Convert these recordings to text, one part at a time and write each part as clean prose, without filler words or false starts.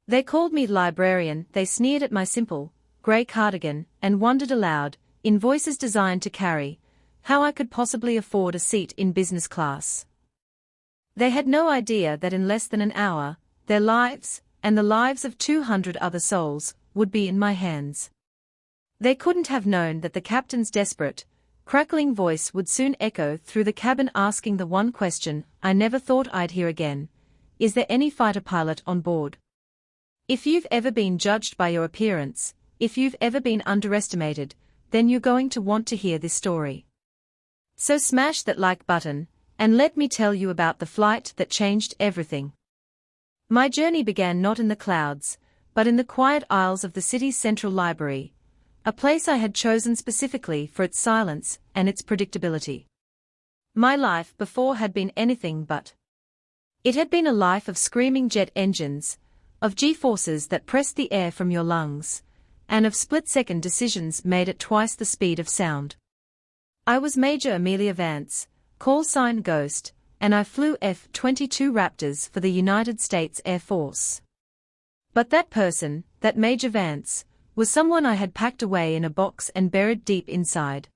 They called me librarian, they sneered at my simple, grey cardigan, and wondered aloud, in voices designed to carry, how I could possibly afford a seat in business class. They had no idea that in less than an hour, their lives, and the lives of 200 other souls, would be in my hands. They couldn't have known that the captain's desperate, crackling voice would soon echo through the cabin asking the one question I never thought I'd hear again: is there any fighter pilot on board? If you've ever been judged by your appearance, if you've ever been underestimated, then you're going to want to hear this story. So smash that like button, and let me tell you about the flight that changed everything. My journey began not in the clouds, but in the quiet aisles of the city's central library, a place I had chosen specifically for its silence and its predictability. My life before had been anything but. It had been a life of screaming jet engines, of G-forces that pressed the air from your lungs, and of split-second decisions made at twice the speed of sound. I was Major Amelia Vance, call sign Ghost, and I flew F-22 Raptors for the United States Air Force. But that person, that Major Vance, was someone I had packed away in a box and buried deep inside.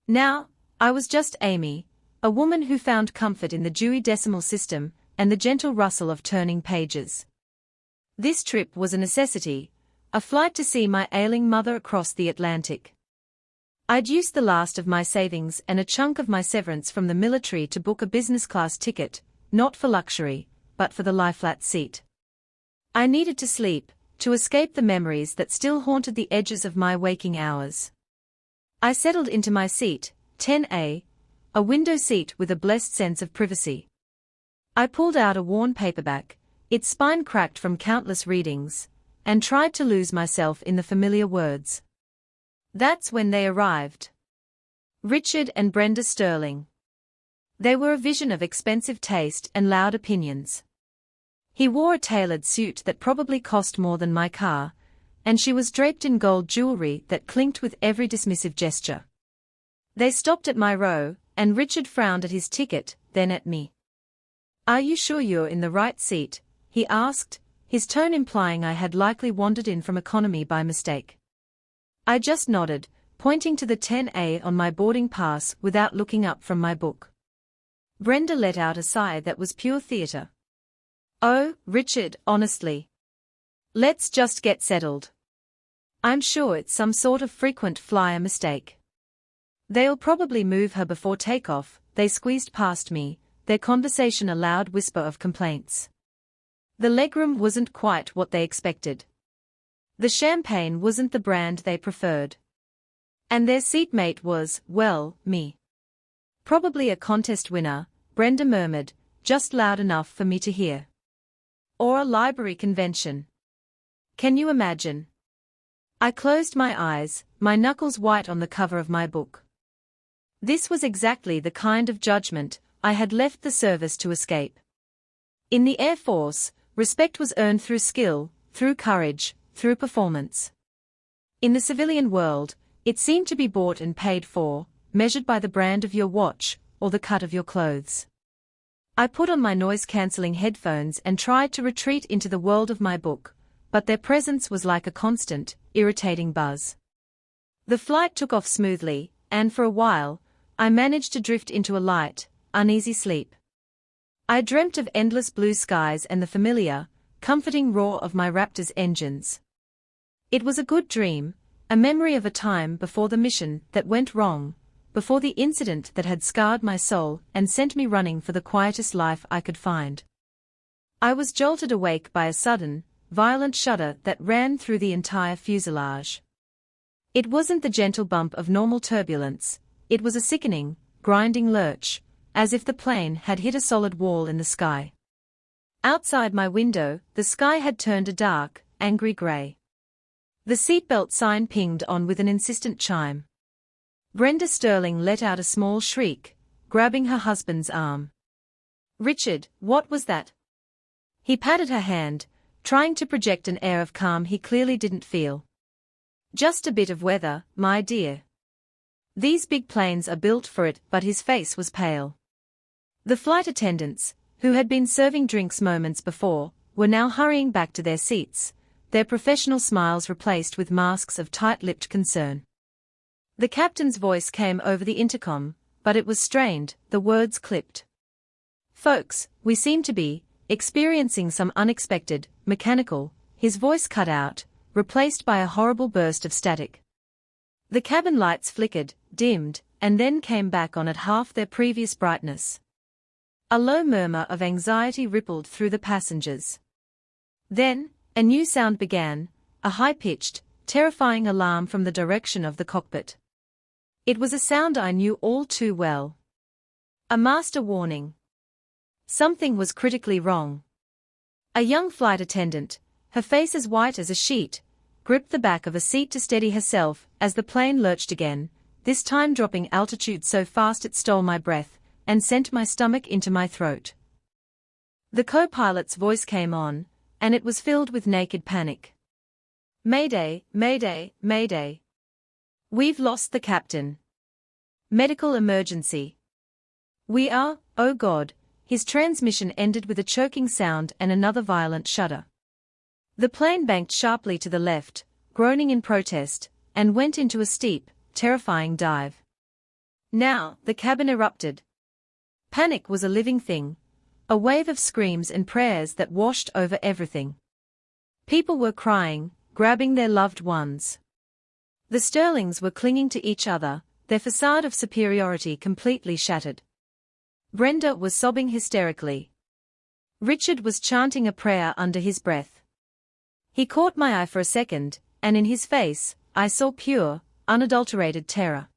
Now, I was just Amy, a woman who found comfort in the Dewey Decimal System and the gentle rustle of turning pages. This trip was a necessity, a flight to see my ailing mother across the Atlantic. I'd used the last of my savings and a chunk of my severance from the military to book a business-class ticket, not for luxury, but for the lie-flat seat. I needed to sleep, to escape the memories that still haunted the edges of my waking hours. I settled into my seat, 10A, a window seat with a blessed sense of privacy. I pulled out a worn paperback, its spine cracked from countless readings, and tried to lose myself in the familiar words. That's when they arrived. Richard and Brenda Sterling. They were a vision of expensive taste and loud opinions. He wore a tailored suit that probably cost more than my car, and she was draped in gold jewelry that clinked with every dismissive gesture. They stopped at my row, and Richard frowned at his ticket, then at me. "Are you sure you're in the right seat?" he asked, his tone implying I had likely wandered in from economy by mistake. I just nodded, pointing to the 10A on my boarding pass without looking up from my book. Brenda let out a sigh that was pure theatre. "Oh, Richard, honestly. Let's just get settled. I'm sure it's some sort of frequent flyer mistake. They'll probably move her before takeoff." They squeezed past me, their conversation a loud whisper of complaints. The legroom wasn't quite what they expected. The champagne wasn't the brand they preferred. And their seatmate was, well, me. "Probably a contest winner," Brenda murmured, just loud enough for me to hear. "Or a library convention. Can you imagine?" I closed my eyes, my knuckles white on the cover of my book. This was exactly the kind of judgment I had left the service to escape. In the Air Force, respect was earned through skill, through courage, through performance. In the civilian world, it seemed to be bought and paid for, measured by the brand of your watch, or the cut of your clothes. I put on my noise-cancelling headphones and tried to retreat into the world of my book, but their presence was like a constant, irritating buzz. The flight took off smoothly, and for a while, I managed to drift into a light, uneasy sleep. I dreamt of endless blue skies and the familiar, comforting roar of my Raptor's engines. It was a good dream, a memory of a time before the mission that went wrong, before the incident that had scarred my soul and sent me running for the quietest life I could find. I was jolted awake by a sudden, violent shudder that ran through the entire fuselage. It wasn't the gentle bump of normal turbulence, it was a sickening, grinding lurch, as if the plane had hit a solid wall in the sky. Outside my window, the sky had turned a dark, angry grey. The seatbelt sign pinged on with an insistent chime. Brenda Sterling let out a small shriek, grabbing her husband's arm. "Richard, what was that?" He patted her hand, trying to project an air of calm he clearly didn't feel. "Just a bit of weather, my dear. These big planes are built for it." But his face was pale. The flight attendants, who had been serving drinks moments before, were now hurrying back to their seats, their professional smiles replaced with masks of tight-lipped concern. The captain's voice came over the intercom, but it was strained, the words clipped. "Folks, we seem to be experiencing some unexpected, mechanical," his voice cut out, replaced by a horrible burst of static. The cabin lights flickered, dimmed, and then came back on at half their previous brightness. A low murmur of anxiety rippled through the passengers. Then, a new sound began, a high-pitched, terrifying alarm from the direction of the cockpit. It was a sound I knew all too well. A master warning. Something was critically wrong. A young flight attendant, her face as white as a sheet, gripped the back of a seat to steady herself as the plane lurched again, this time dropping altitude so fast it stole my breath and sent my stomach into my throat. The co-pilot's voice came on, and it was filled with naked panic. "Mayday, mayday, mayday. We've lost the captain. Medical emergency. We are, oh God." His transmission ended with a choking sound and another violent shudder. The plane banked sharply to the left, groaning in protest, and went into a steep, terrifying dive. Now, the cabin erupted. Panic was a living thing, a wave of screams and prayers that washed over everything. People were crying, grabbing their loved ones. The Sterlings were clinging to each other, their facade of superiority completely shattered. Brenda was sobbing hysterically. Richard was chanting a prayer under his breath. He caught my eye for a second, and in his face, I saw pure, unadulterated terror.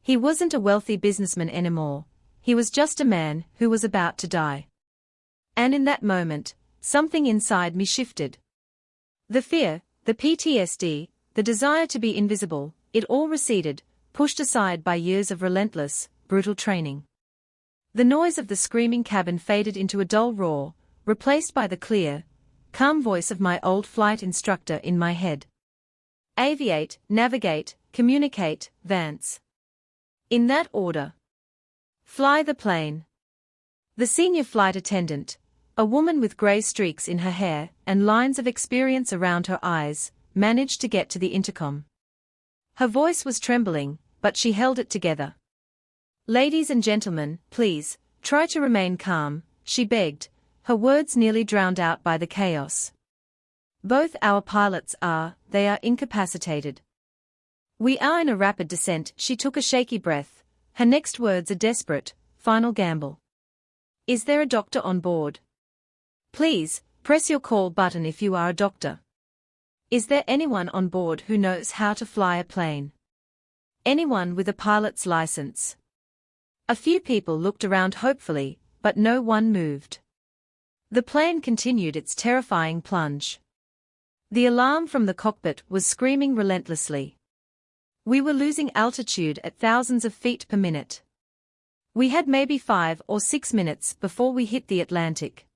He wasn't a wealthy businessman anymore, he was just a man who was about to die. And in that moment, something inside me shifted. The fear, the PTSD, the desire to be invisible, it all receded, pushed aside by years of relentless, brutal training. The noise of the screaming cabin faded into a dull roar, replaced by the clear, calm voice of my old flight instructor in my head. "Aviate, navigate, communicate, Vance. In that order. Fly the plane." The senior flight attendant, a woman with grey streaks in her hair and lines of experience around her eyes, managed to get to the intercom. Her voice was trembling, but she held it together. "Ladies and gentlemen, please, try to remain calm," she begged, her words nearly drowned out by the chaos. "Both our pilots they are incapacitated. We are in a rapid descent." She took a shaky breath, her next words a desperate, final gamble. "Is there a doctor on board? Please, press your call button if you are a doctor. Is there anyone on board who knows how to fly a plane? Anyone with a pilot's license?" A few people looked around hopefully, but no one moved. The plane continued its terrifying plunge. The alarm from the cockpit was screaming relentlessly. We were losing altitude at thousands of feet per minute. We had maybe 5 or 6 minutes before we hit the Atlantic.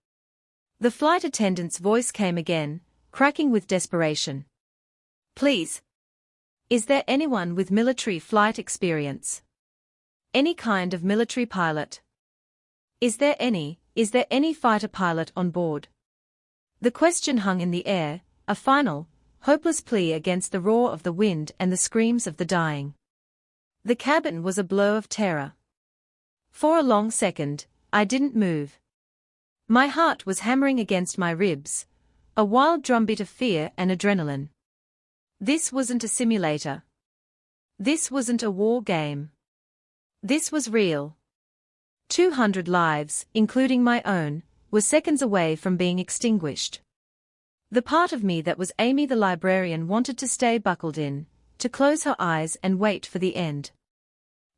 The flight attendant's voice came again, cracking with desperation. "Please. Is there anyone with military flight experience? Any kind of military pilot? Is there any fighter pilot on board?" The question hung in the air, a final, hopeless plea against the roar of the wind and the screams of the dying. The cabin was a blur of terror. For a long second, I didn't move. My heart was hammering against my ribs, a wild drumbeat of fear and adrenaline. This wasn't a simulator. This wasn't a war game. This was real. 200 lives, including my own, were seconds away from being extinguished. The part of me that was Amy the librarian wanted to stay buckled in, to close her eyes and wait for the end.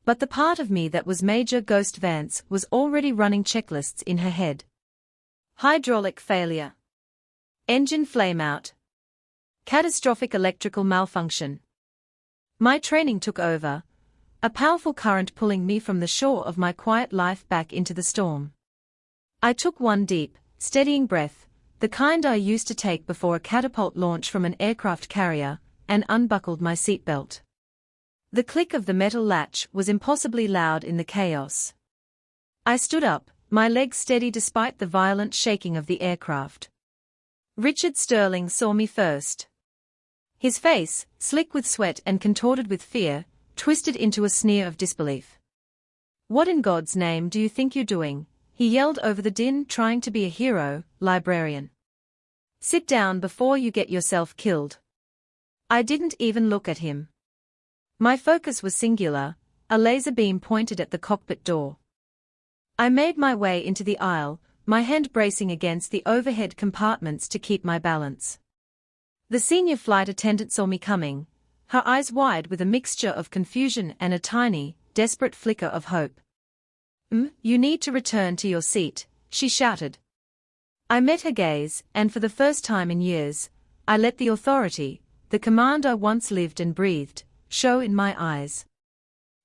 But the part of me that was Major Ghost Vance was already running checklists in her head. Hydraulic failure. Engine flameout. Catastrophic electrical malfunction. My training took over, a powerful current pulling me from the shore of my quiet life back into the storm. I took one deep, steadying breath, the kind I used to take before a catapult launch from an aircraft carrier, and unbuckled my seatbelt. The click of the metal latch was impossibly loud in the chaos. I stood up, my legs steady despite the violent shaking of the aircraft. Richard Sterling saw me first. His face, slick with sweat and contorted with fear, twisted into a sneer of disbelief. "What in God's name do you think you're doing?" he yelled over the din, trying to be a hero, librarian. "Sit down before you get yourself killed." I didn't even look at him. My focus was singular, a laser beam pointed at the cockpit door. I made my way into the aisle, my hand bracing against the overhead compartments to keep my balance. The senior flight attendant saw me coming, her eyes wide with a mixture of confusion and a tiny, desperate flicker of hope. You need to return to your seat," she shouted. I met her gaze, and for the first time in years, I let the authority, the command I once lived and breathed, show in my eyes.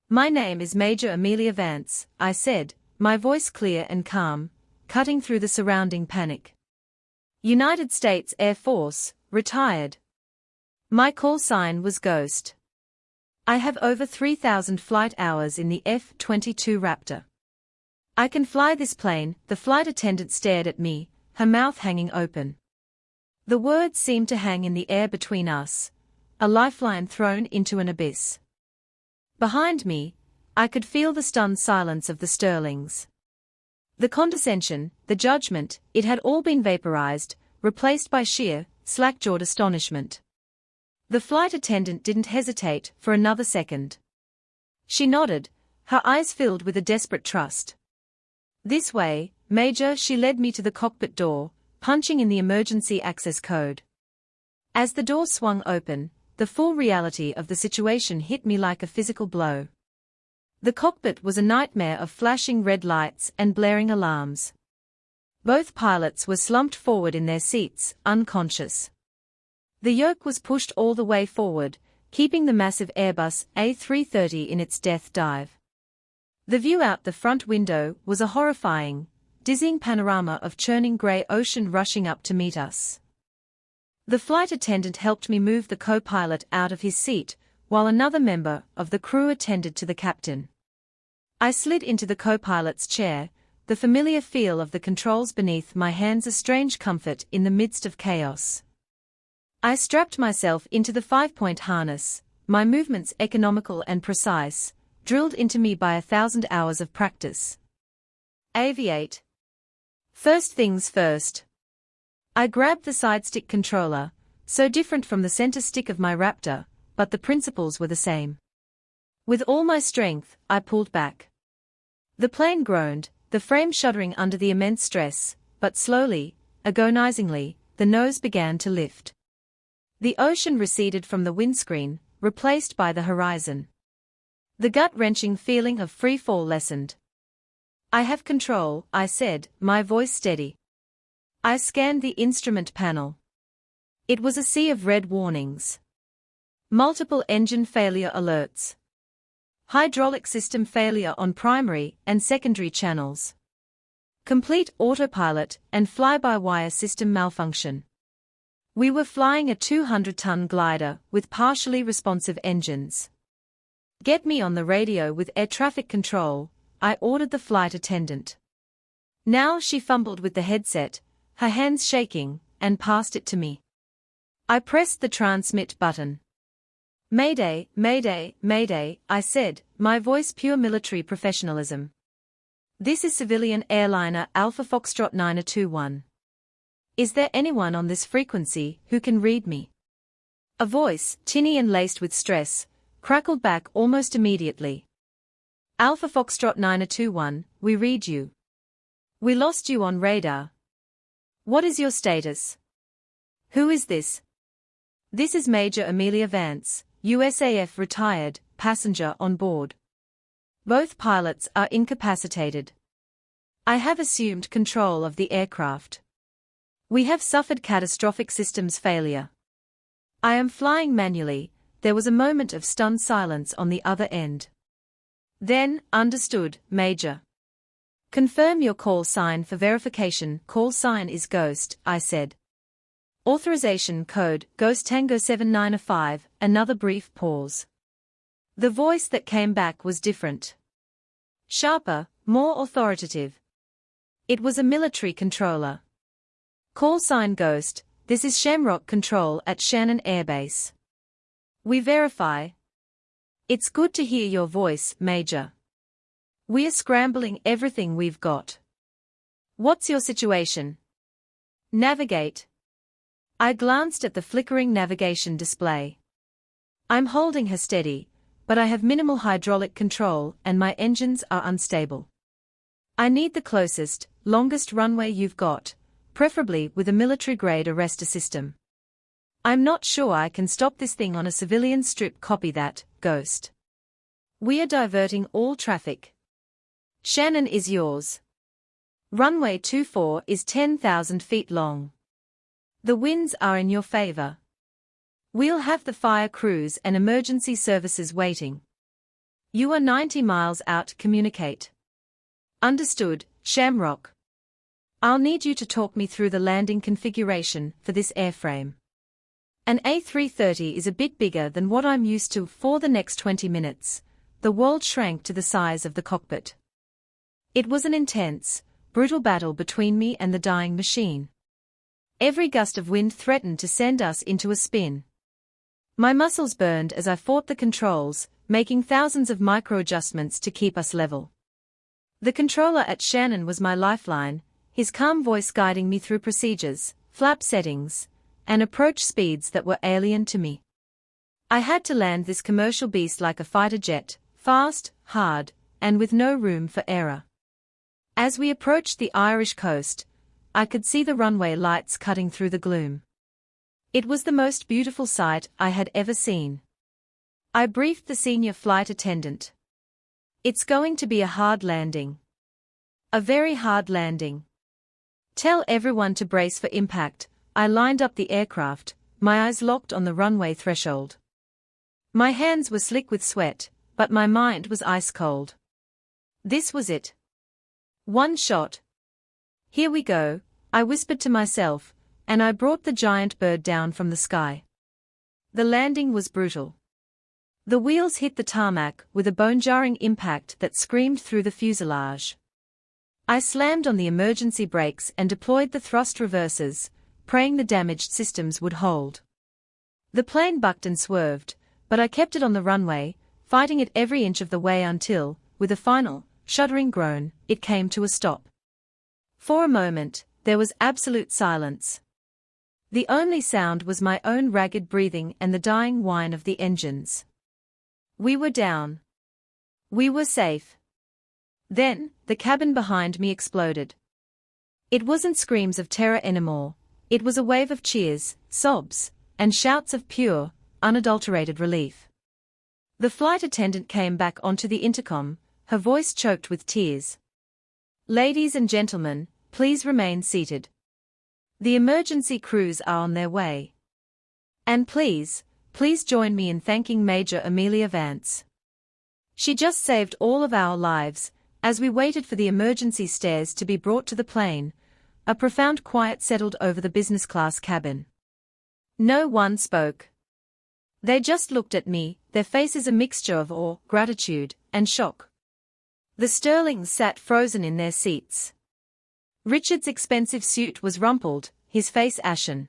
"My name is Major Amelia Vance," I said, my voice clear and calm, cutting through the surrounding panic. "United States Air Force, retired." My call sign was Ghost. I have over 3,000 flight hours in the F-22 Raptor. "I can fly this plane," the flight attendant stared at me, her mouth hanging open. The words seemed to hang in the air between us, a lifeline thrown into an abyss. Behind me, I could feel the stunned silence of the Sterlings. The condescension, the judgment, it had all been vaporized, replaced by sheer, slack-jawed astonishment. The flight attendant didn't hesitate for another second. She nodded, her eyes filled with a desperate trust. "This way, Major," she led me to the cockpit door, punching in the emergency access code. As the door swung open, the full reality of the situation hit me like a physical blow. The cockpit was a nightmare of flashing red lights and blaring alarms. Both pilots were slumped forward in their seats, unconscious. The yoke was pushed all the way forward, keeping the massive Airbus A330 in its death dive. The view out the front window was a horrifying, dizzying panorama of churning grey ocean rushing up to meet us. The flight attendant helped me move the co-pilot out of his seat, while another member of the crew attended to the captain. I slid into the co-pilot's chair, the familiar feel of the controls beneath my hands a strange comfort in the midst of chaos. I strapped myself into the 5-point harness, my movements economical and precise, drilled into me by 1,000 hours of practice. Aviate. First things first. I grabbed the side stick controller, so different from the center stick of my Raptor, but the principles were the same. With all my strength, I pulled back. The plane groaned, the frame shuddering under the immense stress, but slowly, agonizingly, the nose began to lift. The ocean receded from the windscreen, replaced by the horizon. The gut-wrenching feeling of free fall lessened. "I have control," I said, my voice steady. I scanned the instrument panel. It was a sea of red warnings. Multiple engine failure alerts. Hydraulic system failure on primary and secondary channels. Complete autopilot and fly-by-wire system malfunction. We were flying a 200-ton glider with partially responsive engines. "Get me on the radio with air traffic control," I ordered the flight attendant. Now she fumbled with the headset, her hands shaking, and passed it to me. I pressed the transmit button. "Mayday, mayday, mayday," I said, my voice pure military professionalism. "This is civilian airliner Alpha Foxtrot 921. Is there anyone on this frequency who can read me?" A voice, tinny and laced with stress, crackled back almost immediately. "Alpha Foxtrot 921, we read you. We lost you on radar. What is your status? Who is this?" "This is Major Amelia Vance, USAF retired, passenger on board. Both pilots are incapacitated. I have assumed control of the aircraft. We have suffered catastrophic systems failure. I am flying manually." There was a moment of stunned silence on the other end. Then, "Understood, Major. Confirm your call sign for verification." "Call sign is Ghost," I said. "Authorization code, Ghost Tango 7905, another brief pause. The voice that came back was different. Sharper, more authoritative. It was a military controller. "Call sign Ghost, this is Shamrock Control at Shannon Air Base. We verify. It's good to hear your voice, Major. We're scrambling everything we've got. What's your situation? Navigate. I glanced at the flickering navigation display. I'm holding her steady, but I have minimal hydraulic control and my engines are unstable. I need the closest, longest runway you've got, preferably with a military-grade arrestor system. I'm not sure I can stop this thing on a civilian strip. Copy that, Ghost. We are diverting all traffic. Shannon is yours. Runway 24 is 10,000 feet long. The winds are in your favor. We'll have the fire crews and emergency services waiting. You are 90 miles out. Communicate. Understood, Shamrock. I'll need you to talk me through the landing configuration for this airframe. An A330 is a bit bigger than what I'm used to. For the next 20 minutes, the world shrank to the size of the cockpit. It was an intense, brutal battle between me and the dying machine. Every gust of wind threatened to send us into a spin. My muscles burned as I fought the controls, making thousands of micro-adjustments to keep us level. The controller at Shannon was my lifeline, his calm voice guiding me through procedures, flap settings, and approach speeds that were alien to me. I had to land this commercial beast like a fighter jet, fast, hard, and with no room for error. As we approached the Irish coast, I could see the runway lights cutting through the gloom. It was the most beautiful sight I had ever seen. I briefed the senior flight attendant. It's going to be a hard landing. A very hard landing. Tell everyone to brace for impact. I lined up the aircraft, my eyes locked on the runway threshold. My hands were slick with sweat, but my mind was ice cold. This was it. One shot. Here we go, I whispered to myself, and I brought the giant bird down from the sky. The landing was brutal. The wheels hit the tarmac with a bone-jarring impact that screamed through the fuselage. I slammed on the emergency brakes and deployed the thrust reversers, praying the damaged systems would hold. The plane bucked and swerved, but I kept it on the runway, fighting it every inch of the way until, with a final, shuddering groan, it came to a stop. For a moment, there was absolute silence. The only sound was my own ragged breathing and the dying whine of the engines. We were down. We were safe. Then, the cabin behind me exploded. It wasn't screams of terror anymore, it was a wave of cheers, sobs, and shouts of pure, unadulterated relief. The flight attendant came back onto the intercom, her voice choked with tears. Ladies and gentlemen, please remain seated. The emergency crews are on their way. And please join me in thanking Major Amelia Vance. She just saved all of our lives. As we waited for the emergency stairs to be brought to the plane, a profound quiet settled over the business class cabin. No one spoke. They just looked at me, their faces a mixture of awe, gratitude, and shock. The Sterlings sat frozen in their seats. Richard's expensive suit was rumpled, his face ashen.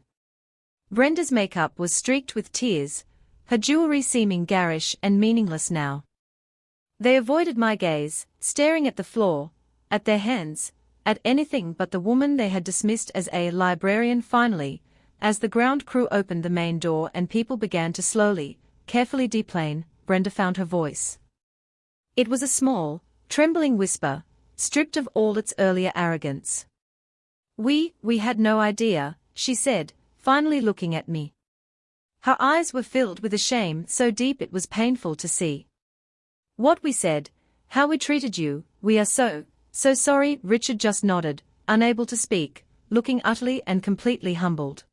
Brenda's makeup was streaked with tears, her jewelry seeming garish and meaningless now. They avoided my gaze, staring at the floor, at their hands, at anything but the woman they had dismissed as a librarian. Finally, as the ground crew opened the main door and people began to slowly, carefully deplane, Brenda found her voice. It was a small, trembling whisper, stripped of all its earlier arrogance. We had no idea, she said, finally looking at me. Her eyes were filled with a shame so deep it was painful to see. What we said, how we treated you, we are so sorry. Richard just nodded, unable to speak, looking utterly and completely humbled.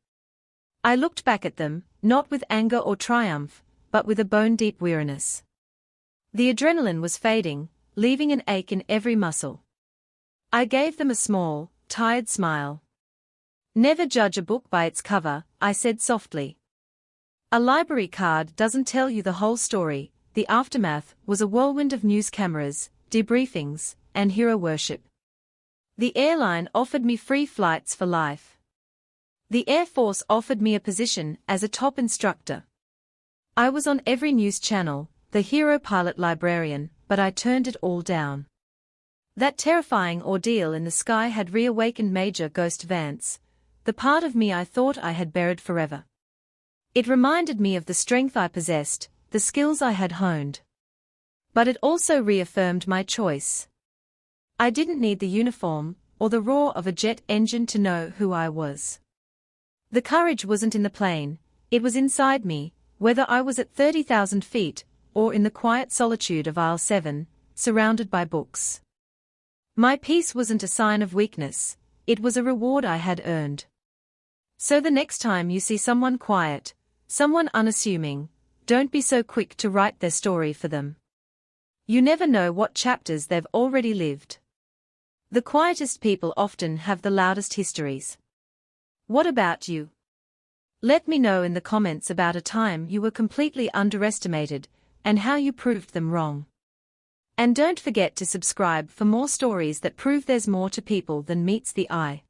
I looked back at them, not with anger or triumph, but with a bone-deep weariness. The adrenaline was fading, leaving an ache in every muscle. I gave them a small, tired smile. Never judge a book by its cover, I said softly. A library card doesn't tell you the whole story. The aftermath was a whirlwind of news cameras, debriefings, and hero worship. The airline offered me free flights for life. The Air Force offered me a position as a top instructor. I was on every news channel, the hero pilot librarian, but I turned it all down. That terrifying ordeal in the sky had reawakened Major Ghost Vance, the part of me I thought I had buried forever. It reminded me of the strength I possessed, the skills I had honed. But it also reaffirmed my choice. I didn't need the uniform, or the roar of a jet engine to know who I was. The courage wasn't in the plane, it was inside me, whether I was at 30,000 feet, or in the quiet solitude of aisle 7, surrounded by books. My peace wasn't a sign of weakness, it was a reward I had earned. So the next time you see someone quiet, someone unassuming, don't be so quick to write their story for them. You never know what chapters they've already lived. The quietest people often have the loudest histories. What about you? Let me know in the comments about a time you were completely underestimated, and how you proved them wrong. And don't forget to subscribe for more stories that prove there's more to people than meets the eye.